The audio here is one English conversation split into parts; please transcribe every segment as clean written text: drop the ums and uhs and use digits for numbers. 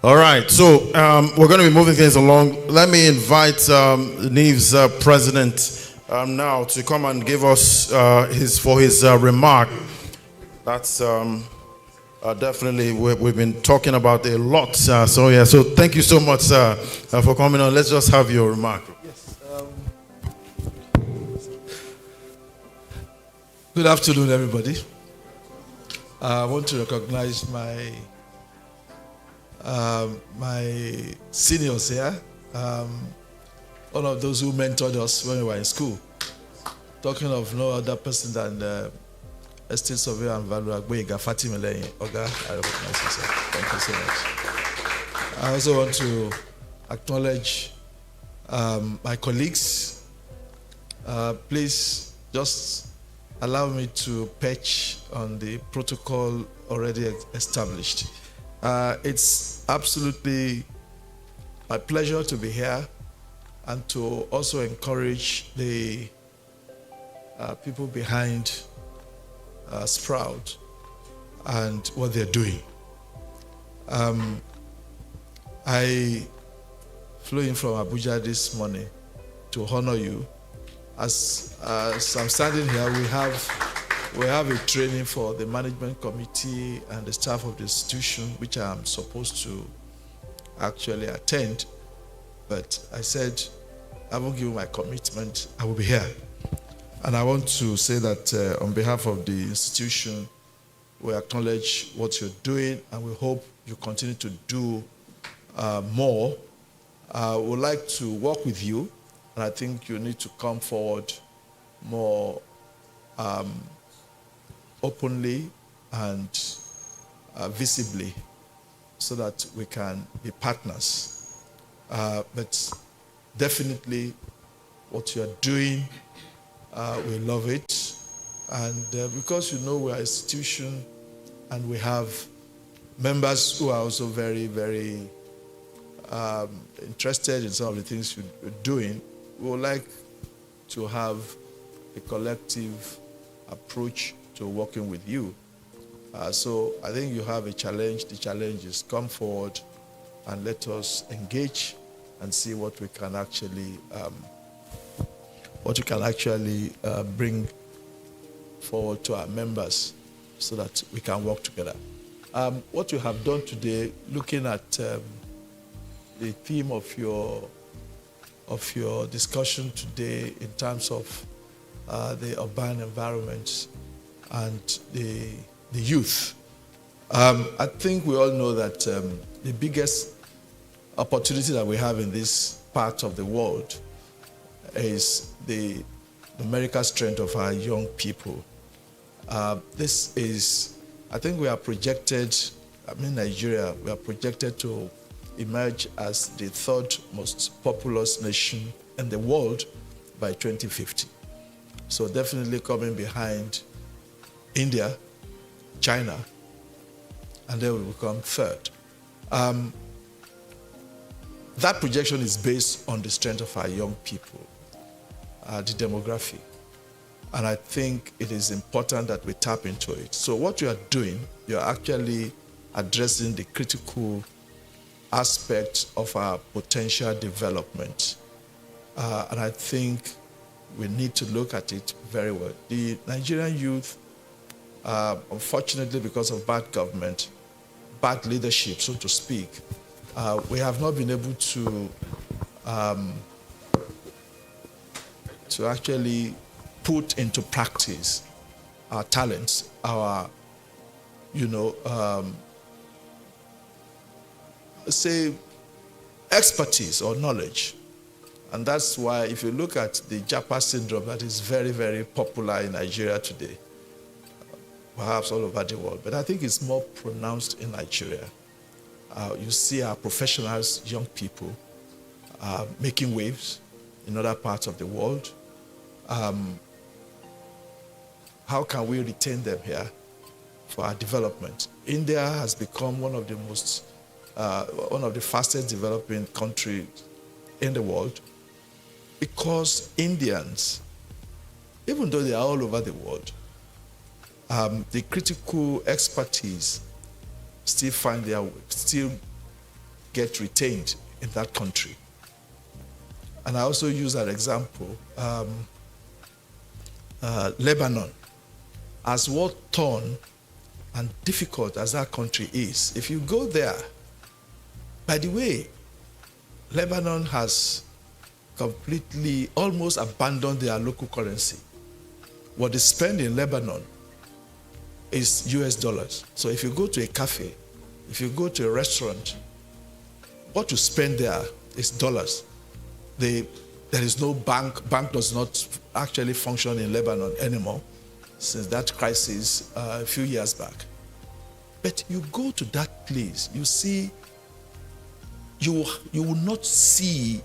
All right, so we're going to be moving things along. Let me invite Niesv president now to come and give us his remark. That's definitely we've been talking about a lot. So thank you so much, for coming on. Let's just have your remark. Yes. Good afternoon, everybody. I want to recognize my seniors here. One of those who mentored us when we were in school. Talking of no other person than Estate Surveyor and Value Agboyega Fatima Leyin. Oga, I recognize you, sir. Thank you so much. I also want to acknowledge my colleagues. Please just allow me to perch on the protocol already established. It's absolutely my pleasure to be here and to also encourage the people behind Sprout and what they're doing. I flew in from Abuja this morning to honor you. As I'm standing here, we have a training for the management committee and the staff of the institution, which I'm supposed to actually attend. But I said, I won't give my commitment, I will be here. And I want to say that on behalf of the institution, we acknowledge what you're doing and we hope you continue to do more. We would like to work with you, and I think you need to come forward more openly and visibly so that we can be partners. But definitely what you're doing, we love it. And because you know we're an institution and we have members who are also very, very interested in some of the things you're doing, we would like to have a collective approach to working with you. So I think you have a challenge. The challenge is come forward and let us engage and see what we can actually bring forward to our members so that we can work together. What you have done today, looking at the theme of your discussion today in terms of the urban environment and the youth. I think we all know that the biggest opportunity that we have in this part of the world is the numerical strength of our young people. This is, I think we are projected, Nigeria, we are projected to emerge as the third most populous nation in the world by 2050. So definitely coming behind India, China, and then we become third. That projection is based on the strength of our young people, the demography. And I think it is important that we tap into it. So what you are doing, you're actually addressing the critical aspect of our potential development. And I think we need to look at it very well. The Nigerian youth, unfortunately, because of bad government, bad leadership, so to speak, we have not been able to actually put into practice our talents, our, say, expertise or knowledge. And that's why if you look at the Japa syndrome that is very, very popular in Nigeria today, perhaps all over the world, but I think it's more pronounced in Nigeria. You see our professionals, young people, making waves in other parts of the world. How can we retain them here for our development? India has become one of the fastest developing countries in the world because Indians, even though they are all over the world, the critical expertise still get retained in that country. And I also use that example, Lebanon. As what torn and difficult as that country is, if you go there, by the way, Lebanon has completely, almost abandoned their local currency. What they spend in Lebanon is US dollars. So if you go to a cafe, if you go to a restaurant, what you spend there is dollars. There is no bank. Bank does not actually function in Lebanon anymore since that crisis a few years back. But you go to that place, you see, you will not see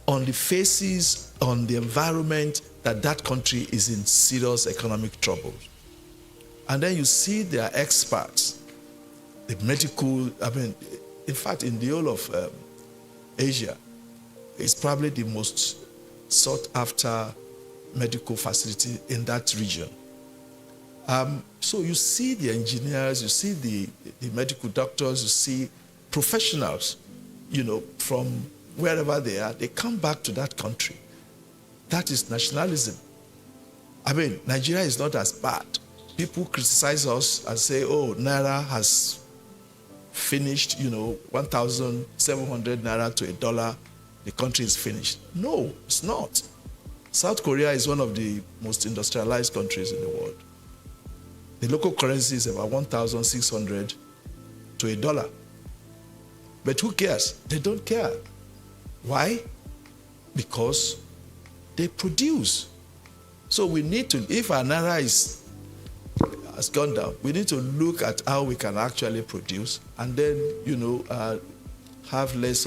on the faces, on the environment, that that country is in serious economic trouble. And then you see their experts, the medical, in fact, in the whole of Asia, it's probably the most sought after medical facility in that region. So you see the engineers, you see the medical doctors, you see professionals, from wherever they are, they come back to that country. That is nationalism. Nigeria is not as bad. People criticize us and say, oh, Naira has finished, 1,700 Naira to $1. The country is finished. No, it's not. South Korea is one of the most industrialized countries in the world. The local currency is about 1,600 to $1. But who cares? They don't care. Why? Because they produce. So we need to, if our Naira has gone down, we need to look at how we can actually produce and then, have less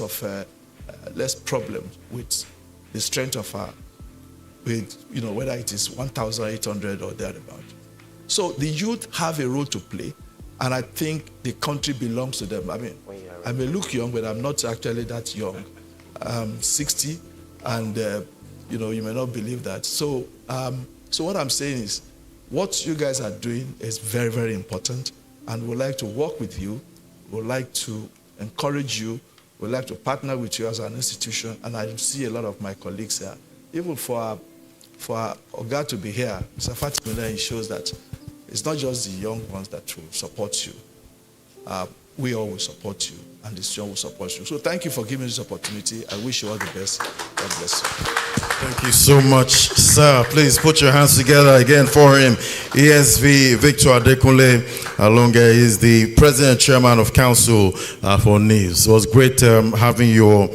problems with the strength of our, whether it is 1,800 or thereabout. So the youth have a role to play, and I think the country belongs to them. I may look young, but I'm not actually that young. I'm 60, and you may not believe that. So what I'm saying is, what you guys are doing is very, very important, and we'd like to work with you. We'd like to encourage you. We'd like to partner with you as an institution, and I see a lot of my colleagues here. Even for Oga to be here, Mr. Fatimile, it shows that it's not just the young ones that will support you. We all will support you, and the institution will support you. So thank you for giving me this opportunity. I wish you all the best. God bless you. Thank you so much, sir. Please put your hands together again for him. ESV Victor Alonge is the President and Chairman of Council for Niesv. It was great having you.